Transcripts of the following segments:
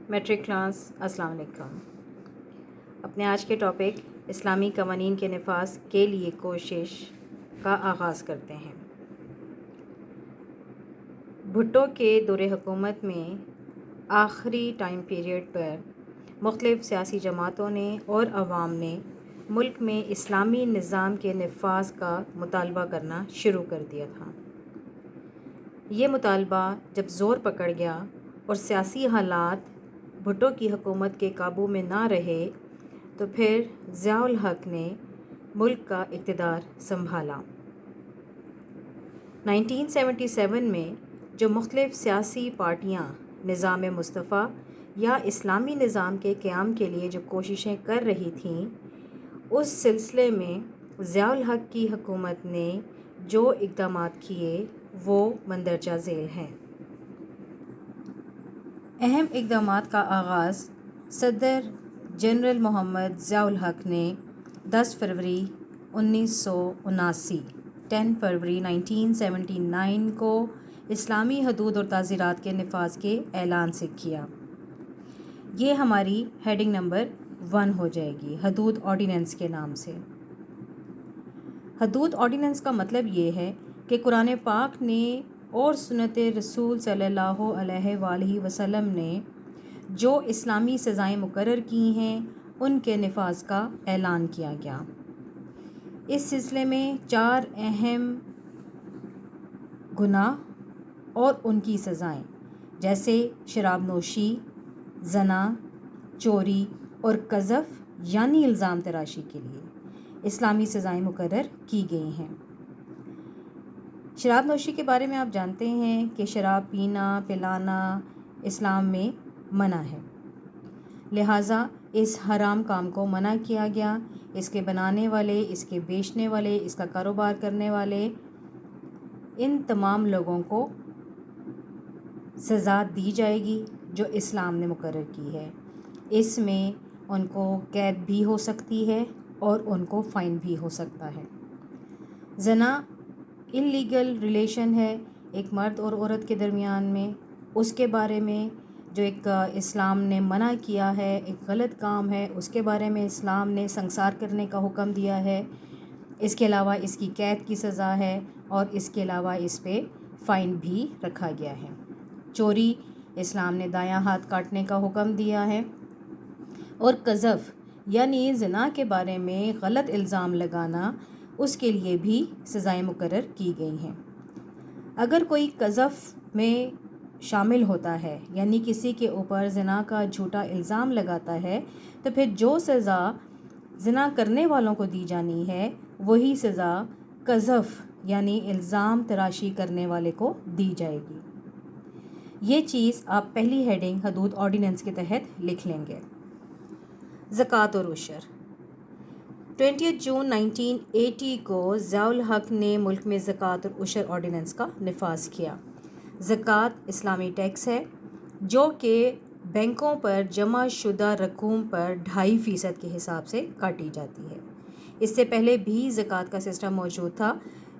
Matric class السلام علیکم۔ اپنے آج کے ٹاپک اسلامی قوانین کے نفاذ کے لیے کوشش کا آغاز کرتے ہیں۔ بھٹو کے دور حکومت میں آخری ٹائم پیریڈ پر مختلف سیاسی جماعتوں نے اور عوام نے ملک میں اسلامی نظام کے نفاذ کا مطالبہ کرنا شروع کر دیا تھا۔ یہ مطالبہ جب زور پکڑ گیا اور سیاسی حالات بھٹو کی حکومت کے قابو میں نہ رہے تو پھر ضیاء الحق نے ملک کا اقتدار سنبھالا۔ 1977 میں جو مختلف سیاسی پارٹیاں نظام مصطفیٰ یا اسلامی نظام کے قیام کے لیے جو کوششیں کر رہی تھیں، اس سلسلے میں ضیاء الحق کی حکومت نے جو اقدامات کیے وہ مندرجہ ذیل ہیں۔ اہم اقدامات کا آغاز صدر جنرل محمد ضیاء الحق نے 10 فروری 1979 10 فروری 1979 کو اسلامی حدود اور تعزیرات کے نفاذ کے اعلان سے کیا۔ یہ ہماری ہیڈنگ نمبر 1 ہو جائے گی، حدود آرڈیننس کے نام سے۔ حدود آرڈیننس کا مطلب یہ ہے کہ قرآن پاک نے اور سنت رسول صلی اللہ علیہ وآلہ وسلم نے جو اسلامی سزائیں مقرر کی ہیں ان کے نفاذ کا اعلان کیا گیا۔ اس سلسلے میں 4 اہم گناہ اور ان کی سزائیں جیسے شراب نوشی، زنا، چوری اور قذف یعنی الزام تراشی کے لیے اسلامی سزائیں مقرر کی گئی ہیں۔ شراب نوشی کے بارے میں آپ جانتے ہیں کہ شراب پینا پلانا اسلام میں منع ہے، لہٰذا اس حرام کام کو منع کیا گیا۔ اس کے بنانے والے، اس کے بیچنے والے، اس کا کاروبار کرنے والے، ان تمام لوگوں کو سزا دی جائے گی جو اسلام نے مقرر کی ہے۔ اس میں ان کو قید بھی ہو سکتی ہے اور ان کو فائن بھی ہو سکتا ہے۔ زنا انلیگل ریلیشن ہے ایک مرد اور عورت کے درمیان میں، اس کے بارے میں جو ایک اسلام نے منع کیا ہے، ایک غلط کام ہے، اس کے بارے میں اسلام نے سنسار کرنے کا حکم دیا ہے۔ اس کے علاوہ اس کی قید کی سزا ہے اور اس کے علاوہ اس پہ فائن بھی رکھا گیا ہے۔ چوری، اسلام نے دایاں ہاتھ کاٹنے کا حکم دیا ہے، اور قذف یعنی زنا کے بارے میں غلط الزام لگانا، اس کے لیے بھی سزائیں مقرر کی گئی ہیں۔ اگر کوئی قذف میں شامل ہوتا ہے یعنی کسی کے اوپر زنا کا جھوٹا الزام لگاتا ہے تو پھر جو سزا زنا کرنے والوں کو دی جانی ہے وہی سزا قذف یعنی الزام تراشی کرنے والے کو دی جائے گی۔ یہ چیز آپ پہلی ہیڈنگ حدود آرڈیننس کے تحت لکھ لیں گے۔ زکوٰۃ اور عشر 20 جون 1980 کو ضیاء الحق نے ملک میں زکوٰۃ اور عشر آرڈیننس کا نفاذ کیا۔ زکوٰۃ اسلامی ٹیکس ہے جو کہ بینکوں پر جمع شدہ رقوم پر 2.5% کے حساب سے کاٹی جاتی ہے۔ اس سے پہلے بھی زکوٰۃ کا سسٹم موجود تھا،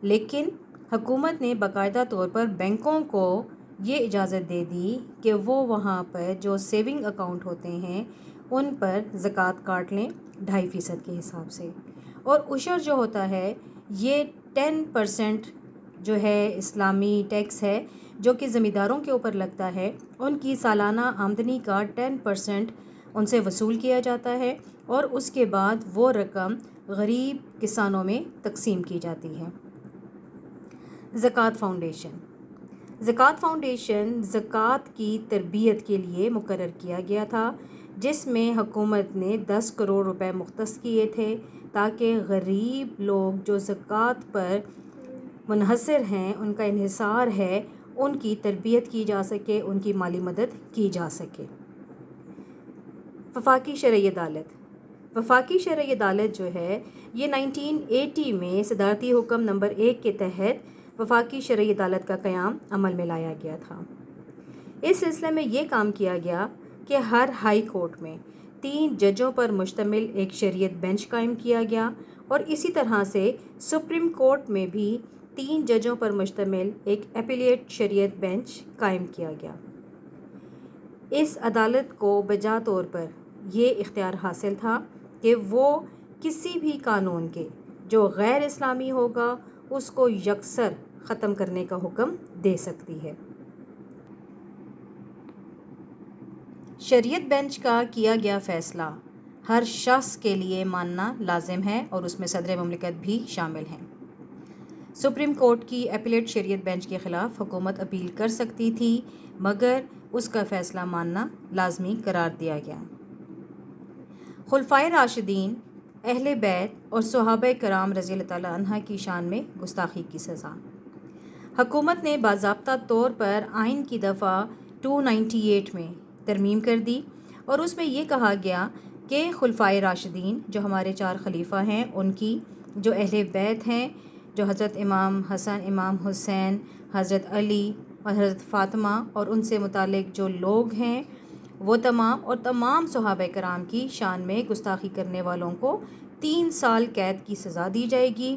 لیکن حکومت نے باقاعدہ طور پر بینکوں کو یہ اجازت دے دی کہ وہ وہاں پر جو سیونگ اکاؤنٹ ہوتے ہیں ان پر زکوٰۃ کاٹ لیں 2.5% کے حساب سے۔ اور عشر جو ہوتا ہے یہ 10% جو ہے اسلامی ٹیکس ہے جو کہ زمینداروں کے اوپر لگتا ہے۔ ان کی سالانہ آمدنی کا 10% ان سے وصول کیا جاتا ہے اور اس کے بعد وہ رقم غریب کسانوں میں تقسیم کی جاتی ہے۔ زکوٰۃ فاؤنڈیشن زکوٰۃ فاؤنڈیشن زکوٰۃ کی تربیت کے لیے مقرر کیا گیا تھا، جس میں حکومت نے 10 کروڑ روپے مختص کیے تھے تاکہ غریب لوگ جو زکوٰۃ پر منحصر ہیں، ان کا انحصار ہے، ان کی تربیت کی جا سکے، ان کی مالی مدد کی جا سکے۔ وفاقی شرعی عدالت وفاقی شرعی عدالت جو ہے یہ 1980 میں صدارتی حکم نمبر 1 کے تحت وفاقی شرعی عدالت کا قیام عمل میں لایا گیا تھا۔ اس سلسلے میں یہ کام کیا گیا کہ ہر ہائی کورٹ میں 3 ججوں پر مشتمل ایک شریعت بینچ قائم کیا گیا، اور اسی طرح سے سپریم کورٹ میں بھی 3 ججوں پر مشتمل ایک اپیلیٹ شریعت بینچ قائم کیا گیا۔ اس عدالت کو بجا طور پر یہ اختیار حاصل تھا کہ وہ کسی بھی قانون کے جو غیر اسلامی ہوگا اس کو یکسر ختم کرنے کا حکم دے سکتی ہے۔ شریعت بینچ کا کیا گیا فیصلہ ہر شخص کے لیے ماننا لازم ہے اور اس میں صدر مملکت بھی شامل ہیں۔ سپریم کورٹ کی اپیلیٹ شریعت بینچ کے خلاف حکومت اپیل کر سکتی تھی مگر اس کا فیصلہ ماننا لازمی قرار دیا گیا۔ خلفائے راشدین، اہل بیت اور صحابہ کرام رضی اللہ تعالیٰ عنہ کی شان میں گستاخی کی سزا۔ حکومت نے باضابطہ طور پر آئین کی دفعہ 298 میں ترمیم کر دی اور اس میں یہ کہا گیا کہ خلفائے راشدین جو ہمارے 4 خلیفہ ہیں، ان کی جو اہل بیت ہیں، جو حضرت امام حسن، امام حسین، حضرت علی اور حضرت فاطمہ اور ان سے متعلق جو لوگ ہیں وہ تمام صحابہ کرام کی شان میں گستاخی کرنے والوں کو 3 سال قید کی سزا دی جائے گی۔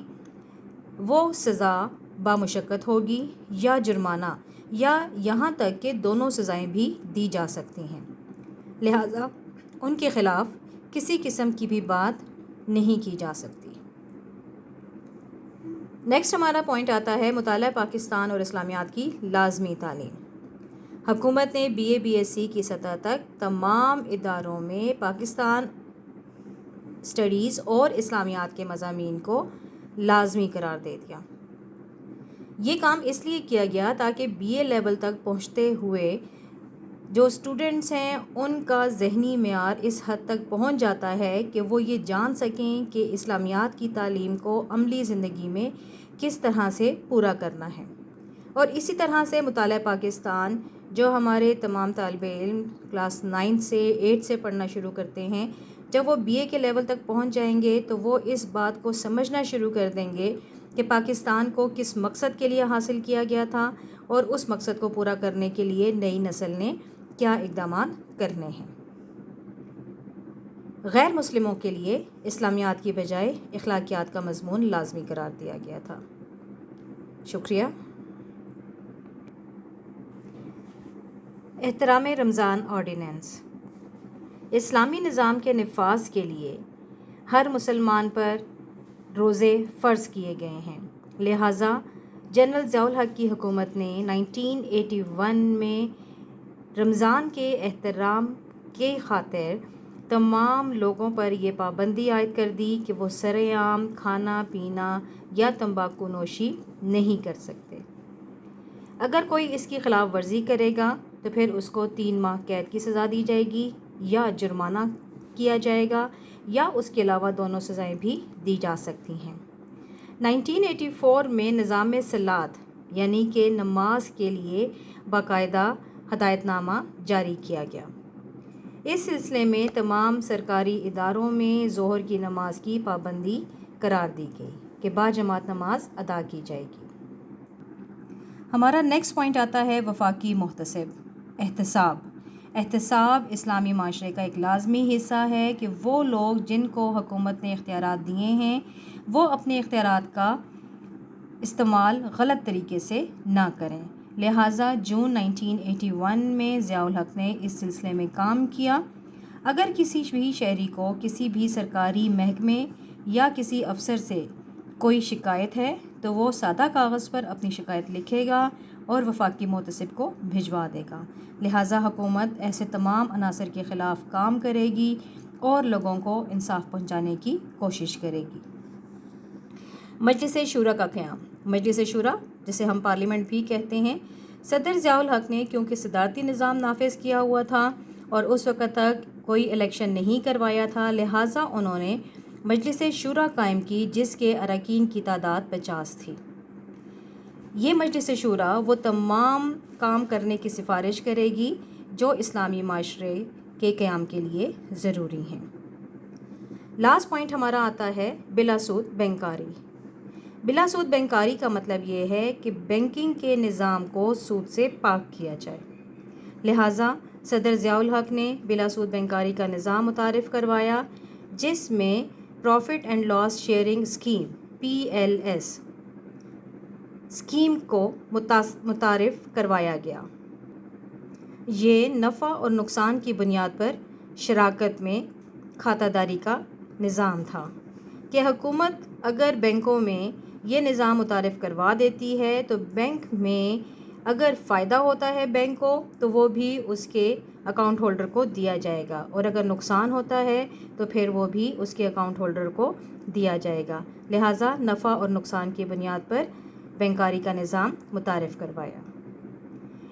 وہ سزا بامشقت ہوگی یا جرمانہ یا یہاں تک کہ دونوں سزائیں بھی دی جا سکتی ہیں، لہٰذا ان کے خلاف کسی قسم کی بھی بات نہیں کی جا سکتی۔ نیکسٹ ہمارا پوائنٹ آتا ہے مطالعہ پاکستان اور اسلامیات کی لازمی تعلیم۔ حکومت نے BA/BSc کی سطح تک تمام اداروں میں پاکستان اسٹڈیز اور اسلامیات کے مضامین کو لازمی قرار دے دیا۔ یہ کام اس لیے کیا گیا تاکہ BA لیول تک پہنچتے ہوئے جو اسٹوڈنٹس ہیں ان کا ذہنی معیار اس حد تک پہنچ جاتا ہے کہ وہ یہ جان سکیں کہ اسلامیات کی تعلیم کو عملی زندگی میں کس طرح سے پورا کرنا ہے۔ اور اسی طرح سے مطالعہ پاکستان جو ہمارے تمام طالب علم کلاس 9 سے 8 سے پڑھنا شروع کرتے ہیں، جب وہ BA کے لیول تک پہنچ جائیں گے تو وہ اس بات کو سمجھنا شروع کر دیں گے کہ پاکستان کو کس مقصد کے لیے حاصل کیا گیا تھا اور اس مقصد کو پورا کرنے کے لیے نئی نسل نے کیا اقدامات کرنے ہیں۔ غیر مسلموں کے لیے اسلامیات کی بجائے اخلاقیات کا مضمون لازمی قرار دیا گیا تھا۔ شکریہ۔ احترام رمضان آرڈیننس۔ اسلامی نظام کے نفاذ کے لیے ہر مسلمان پر روزے فرض کیے گئے ہیں، لہٰذا جنرل ضیاء الحق کی حکومت نے 1981 میں رمضان کے احترام کے خاطر تمام لوگوں پر یہ پابندی عائد کر دی کہ وہ سرعام کھانا پینا یا تمباکو نوشی نہیں کر سکتے۔ اگر کوئی اس کی خلاف ورزی کرے گا تو پھر اس کو 3 ماہ قید کی سزا دی جائے گی یا جرمانہ کیا جائے گا یا اس کے علاوہ دونوں سزائیں بھی دی جا سکتی ہیں۔ 1984 میں نظام صلاۃ یعنی کہ نماز کے لیے باقاعدہ ہدایت نامہ جاری کیا گیا۔ اس سلسلے میں تمام سرکاری اداروں میں ظہر کی نماز کی پابندی قرار دی گئی کہ باجماعت نماز ادا کی جائے گی۔ ہمارا نیکسٹ پوائنٹ آتا ہے وفاقی محتسب احتساب۔ احتساب اسلامی معاشرے کا ایک لازمی حصہ ہے کہ وہ لوگ جن کو حکومت نے اختیارات دیے ہیں وہ اپنے اختیارات کا استعمال غلط طریقے سے نہ کریں، لہٰذا جون 1981 میں ضیاء الحق نے اس سلسلے میں کام کیا۔ اگر کسی بھی شہری کو کسی بھی سرکاری محکمے یا کسی افسر سے کوئی شکایت ہے تو وہ سادہ کاغذ پر اپنی شکایت لکھے گا اور وفاقی محتسب کو بھجوا دے گا، لہٰذا حکومت ایسے تمام عناصر کے خلاف کام کرے گی اور لوگوں کو انصاف پہنچانے کی کوشش کرے گی۔ مجلس شورا کا قیام۔ مجلس شورا جسے ہم پارلیمنٹ بھی کہتے ہیں، صدر ضیاء الحق نے کیونکہ صدارتی نظام نافذ کیا ہوا تھا اور اس وقت تک کوئی الیکشن نہیں کروایا تھا، لہٰذا انہوں نے مجلس شورا قائم کی جس کے اراکین کی تعداد 50 تھی۔ یہ مجلس شورا وہ تمام کام کرنے کی سفارش کرے گی جو اسلامی معاشرے کے قیام کے لیے ضروری ہیں۔ لاسٹ پوائنٹ ہمارا آتا ہے بلا سود بینکاری۔ بلا سود بینکاری کا مطلب یہ ہے کہ بینکنگ کے نظام کو سود سے پاک کیا جائے، لہٰذا صدر ضیاء الحق نے بلا سود بینکاری کا نظام متعارف کروایا جس میں profit and loss sharing scheme PLS scheme کو متعارف کروایا گیا۔ یہ نفع اور نقصان کی بنیاد پر شراکت میں کھاتہ داری کا نظام تھا کہ حکومت اگر بینکوں میں یہ نظام متعارف کروا دیتی ہے تو بینک میں اگر فائدہ ہوتا ہے بینک کو تو وہ بھی اس کے اکاؤنٹ ہولڈر کو دیا جائے گا، اور اگر نقصان ہوتا ہے تو پھر وہ بھی اس کے اکاؤنٹ ہولڈر کو دیا جائے گا۔ لہٰذا نفع اور نقصان کی بنیاد پر بینکاری کا نظام متعارف کروایا۔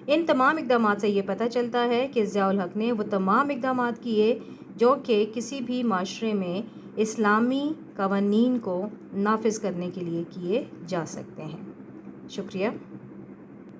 ان تمام اقدامات سے یہ پتہ چلتا ہے کہ ضیاء الحق نے وہ تمام اقدامات کیے جو کہ کسی بھی معاشرے میں اسلامی قوانین کو نافذ کرنے کے لیے کیے جا سکتے ہیں۔ شکریہ۔